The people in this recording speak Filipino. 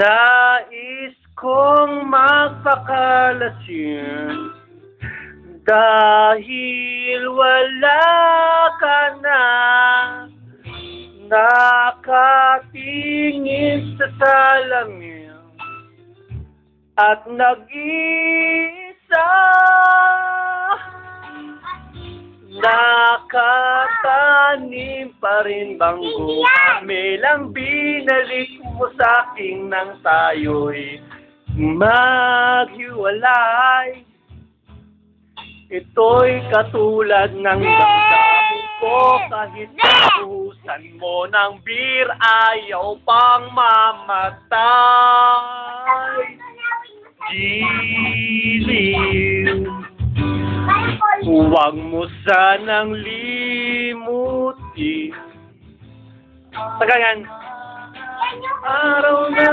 Nais kong magpakalasing dahil wala ka na. Nakatingin sa salamin at nag-iisa. Nakatanim pa rin banggo kami lang binalik mo sa'kin nang tayo'y maghiwalay. Ito'y katulad ng damdamin ko kahit nabuhusan mo ng beer ayaw pang mamatay. Giliw, huwag mo sanang limutin. Tagangan. Araw na